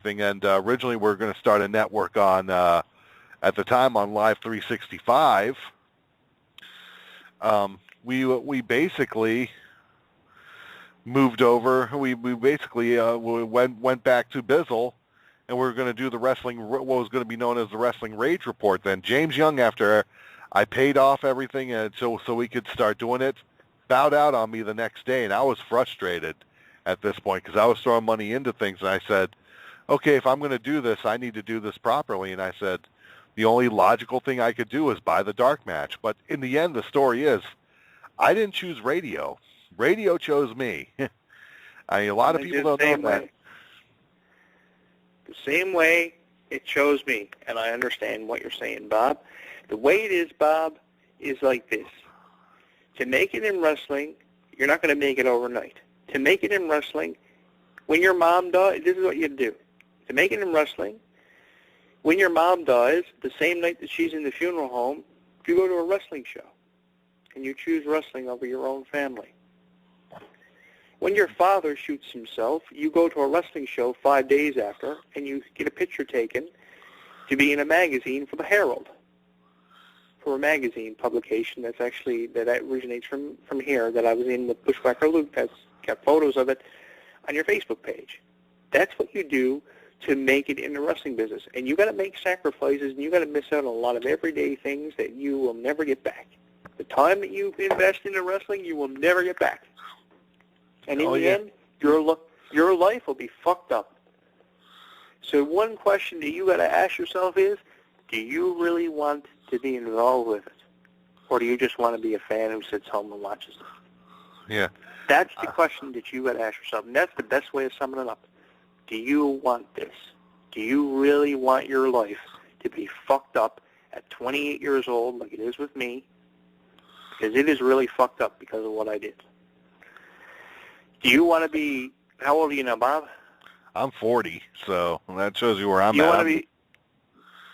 everything. And originally we were going to start a network on, at the time, on Live 365. We basically moved over. We basically went back to Bizzle, and we were going to do the wrestling, what was going to be known as the Wrestling Rage Report. Then James Young, after I paid off everything, and so we could start doing it, bowed out on me the next day, and I was frustrated at this point because I was throwing money into things, and I said, okay, if I'm going to do this, I need to do this properly. And I said, the only logical thing I could do is buy the dark match. But in the end, the story is, I didn't choose radio. Radio chose me. I mean, a lot of people don't know that. The same way it chose me, and I understand what you're saying, Bob. The way it is, Bob, is like this. To make it in wrestling, you're not going to make it overnight. To make it in wrestling, when your mom dies, this is what you do. To make it in wrestling, when your mom dies, the same night that she's in the funeral home, you go to a wrestling show, and you choose wrestling over your own family. When your father shoots himself, you go to a wrestling show 5 days after, and you get a picture taken to be in a magazine for the Herald, for a magazine publication that originates from here, that I was in with Bushwhacker Luke. That's got photos of it on your Facebook page. That's what you do to make it in the wrestling business. And you got to make sacrifices, and you got to miss out on a lot of everyday things that you will never get back. The time that you invest into wrestling, you will never get back. And in the end, your life will be fucked up. So one question that you got to ask yourself is, do you really want to be involved with it? Or do you just want to be a fan who sits home and watches it? Yeah. That's the question that you got to ask yourself. And that's the best way of summing it up. Do you want this? Do you really want your life to be fucked up at 28 years old like it is with me? Because it is really fucked up because of what I did. Do you want to be, how old are you now, Bob? I'm 40, so that shows you where I'm at.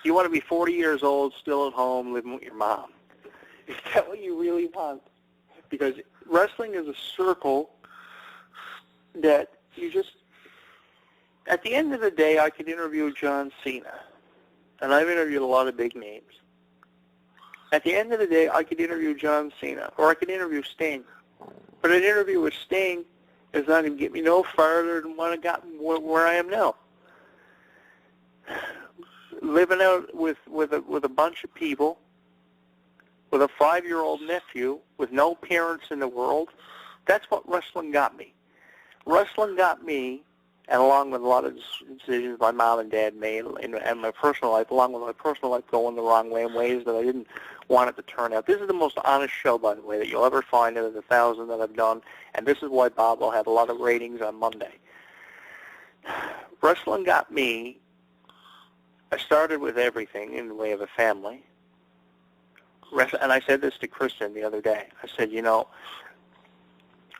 You want to be 40 years old, still at home, living with your mom. Is that what you really want? Because wrestling is a circle that you just, at the end of the day, I could interview John Cena, and I've interviewed a lot of big names. At the end of the day, I could interview John Cena, or I could interview Sting. But an interview with Sting is not going to get me no farther than what I got where I am now. Living out with a bunch of people, with a 5-year-old nephew, with no parents in the world, that's what wrestling got me. Wrestling got me, and along with a lot of decisions my mom and dad made and my personal life, along with my personal life going the wrong way in ways that I didn't want it to turn out. This is the most honest show, by the way, that you'll ever find out of the 1,000 that I've done, and this is why Bob will have a lot of ratings on Monday. Wrestling got me. I started with everything in the way of a family. And I said this to Kristen the other day. I said, you know,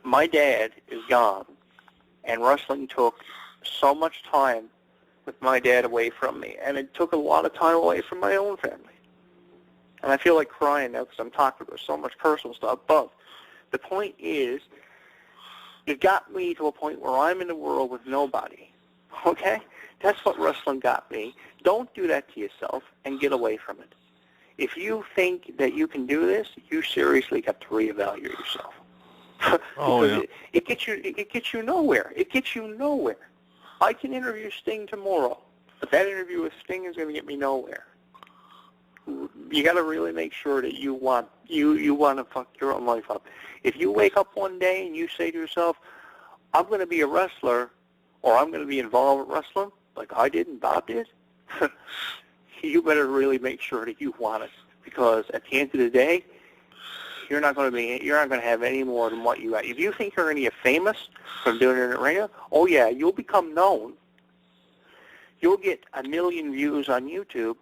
my dad is gone, and wrestling took so much time with my dad away from me, and it took a lot of time away from my own family. And I feel like crying now because I'm talking about so much personal stuff. But the point is, it got me to a point where I'm in the world with nobody. Okay? That's what wrestling got me. Don't do that to yourself and get away from it. If you think that you can do this, you seriously got to reevaluate yourself. Oh, yeah. It gets you nowhere. It gets you nowhere. I can interview Sting tomorrow, but that interview with Sting is going to get me nowhere. You got to really make sure that you want to fuck your own life up. If you wake up one day and you say to yourself, I'm going to be a wrestler, or I'm going to be involved with wrestling, like I did and Bob did, you better really make sure that you want it, because at the end of the day, you're not going to have any more than what you got. If you think you're going to get famous from doing it in the radio, oh yeah, you'll become known. You'll get 1 million views on YouTube,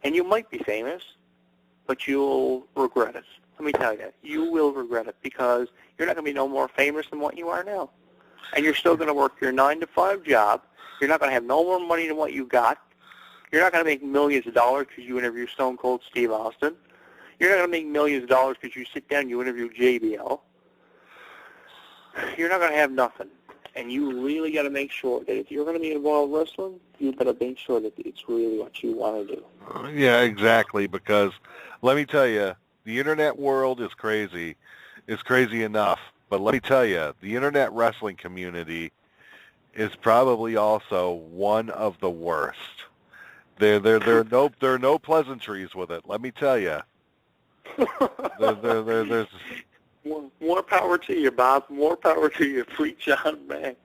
and you might be famous, but you'll regret it. Let me tell you that. You will regret it, because you're not going to be no more famous than what you are now. And you're still going to work your 9-to-5 job. You're not going to have no more money than what you got. You're not going to make millions of dollars because you interview Stone Cold Steve Austin. You're not going to make millions of dollars because you sit down and you interview JBL. You're not going to have nothing. And you really got to make sure that if you're going to be involved in wrestling, you better make sure that it's really what you want to do. Yeah, exactly, because let me tell you, the internet world is crazy. It's crazy enough. But let me tell you, the internet wrestling community is probably also one of the worst. There are no pleasantries with it. Let me tell you. There's More power to you, Bob. More power to you. Preach on, man.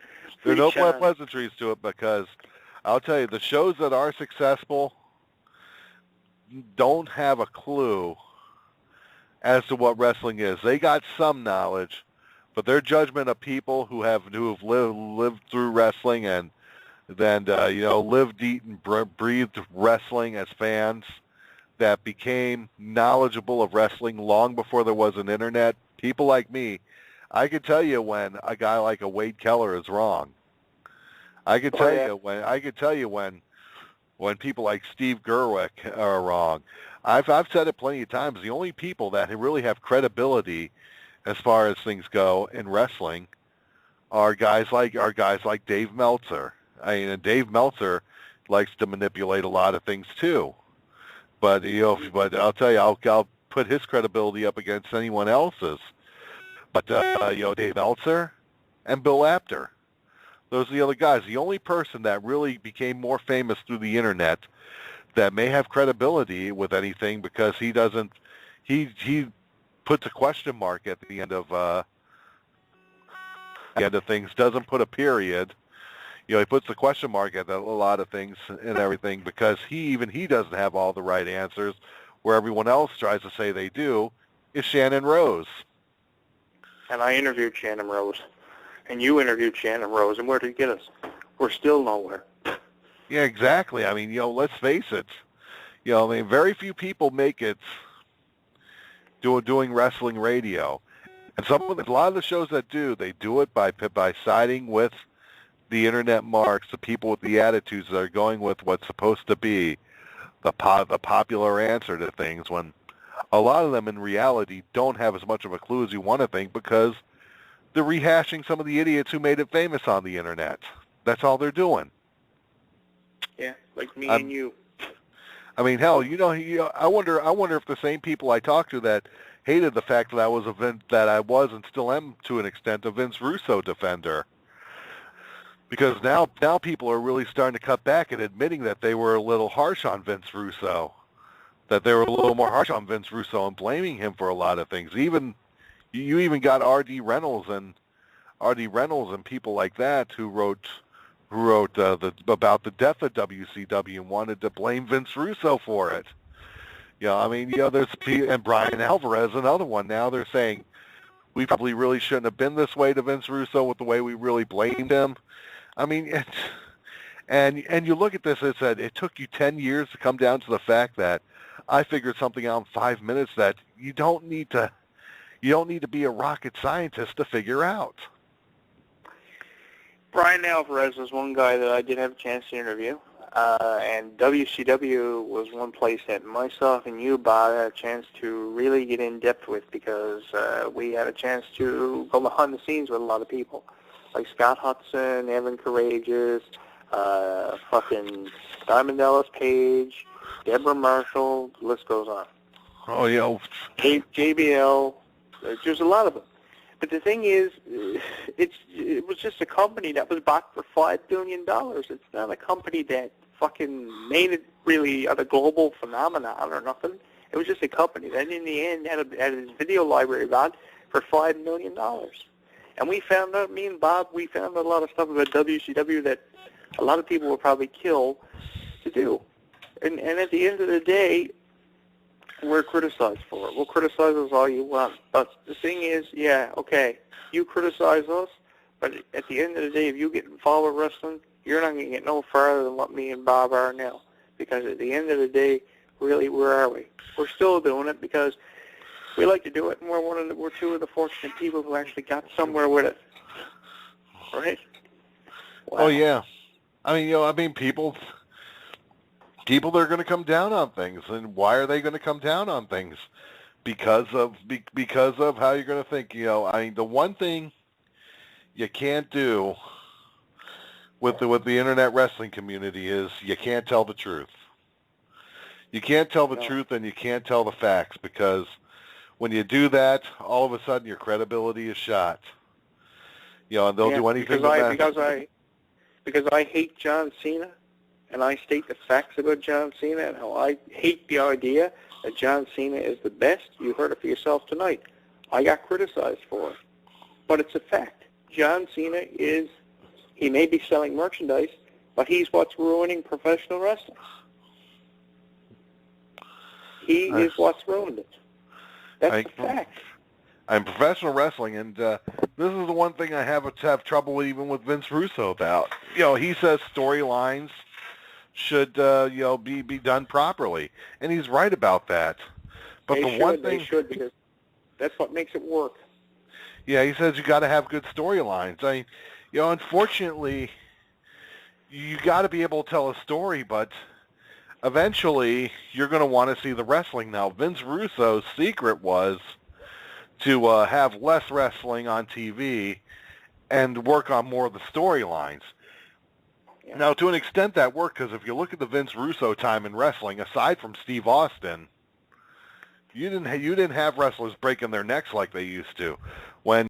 there are no Preach on. pleasantries to it, because I'll tell you, the shows that are successful don't have a clue as to what wrestling is. They got some knowledge, but their judgment of people who have lived through wrestling and then lived, eaten, breathed wrestling as fans, that became knowledgeable of wrestling long before there was an internet. People like me, I could tell you when a guy like a Wade Keller is wrong. I could tell you when people like Steve Gerwick are wrong. I've said it plenty of times. The only people that really have credibility as far as things go in wrestling are guys like Dave Meltzer. I mean, and Dave Meltzer likes to manipulate a lot of things too. But I'll tell you, I'll put his credibility up against anyone else's. But Dave Meltzer and Bill Apter, those are the other guys. The only person that really became more famous through the internet that may have credibility with anything, because he puts a question mark at the end of things, doesn't put a period. He puts the question mark at a lot of things and everything, because he doesn't have all the right answers, where everyone else tries to say they do, is Shannon Rose. And I interviewed Shannon Rose. And you interviewed Shannon Rose. And where did it get us? We're still nowhere. Yeah, exactly. I mean, let's face it. Very few people make it doing wrestling radio. And a lot of the shows that do, they do it by siding with the internet marks, the people with the attitudes that are going with what's supposed to be the popular answer to things, when a lot of them in reality don't have as much of a clue as you want to think, because they're rehashing some of the idiots who made it famous on the internet. That's all they're doing. Yeah, like me and you. I mean, hell, I wonder if the same people I talked to that hated the fact that I was and still am to an extent a Vince Russo defender. Because now people are really starting to cut back and admitting that they were a little harsh on Vince Russo, that they were a little more harsh on Vince Russo and blaming him for a lot of things. You even got R.D. Reynolds and people like that who wrote about the death of WCW and wanted to blame Vince Russo for it. There's and Brian Alvarez, another one. Now they're saying we probably really shouldn't have been this way to Vince Russo with the way we really blamed him. I mean, and you look at this and said it took you 10 years to come down to the fact that I figured something out in 5 minutes that you don't need to be a rocket scientist to figure out. Brian Alvarez was one guy that I did have a chance to interview, and WCW was one place that myself and you, Bob, had a chance to really get in depth with, because we had a chance to go behind the scenes with a lot of people, like Scott Hudson, Evan Courageous, fucking Diamond Dallas Page, Deborah Marshall, the list goes on. Oh, yeah. JBL, there's a lot of them. But the thing is, it was just a company that was backed for $5 billion. It's not a company that fucking made it really a global phenomenon or nothing. It was just a company that in the end had its video library bought for $5 million. And we found out, me and Bob, we found out a lot of stuff about WCW that a lot of people would probably kill to do. And at the end of the day, we're criticized for it. We'll criticize us all you want. But the thing is, yeah, okay, you criticize us, but at the end of the day, if you get involved with wrestling, you're not going to get no farther than what me and Bob are now. Because at the end of the day, really, where are we? We're still doing it because we like to do it, and we're two of the fortunate people who actually got somewhere with it. Right? Wow. Oh, yeah. I mean, people are going to come down on things, and why are they going to come down on things? Because of how you're going to think. The one thing you can't do with the internet wrestling community is you can't tell the truth. You can't tell the truth and you can't tell the facts, because when you do that, all of a sudden your credibility is shot. You know, and they'll do anything because I hate John Cena, and I state the facts about John Cena and how I hate the idea that John Cena is the best. You heard it for yourself tonight. I got criticized for it, but it's a fact. John Cena he may be selling merchandise, but he's what's ruining professional wrestling. He is what's ruined it. That's the fact. I'm professional wrestling, and this is the one thing I have trouble with, even with Vince Russo about. You know, he says storylines should be done properly, and he's right about that. But they should, because that's what makes it work. Yeah, he says you got to have good storylines. Unfortunately, you got to be able to tell a story, but eventually you're going to want to see the wrestling. Now, Vince Russo's secret was to have less wrestling on TV and work on more of the storylines. Yeah. Now, to an extent, that worked, because if you look at the Vince Russo time in wrestling, aside from Steve Austin, you didn't have wrestlers breaking their necks like they used to. When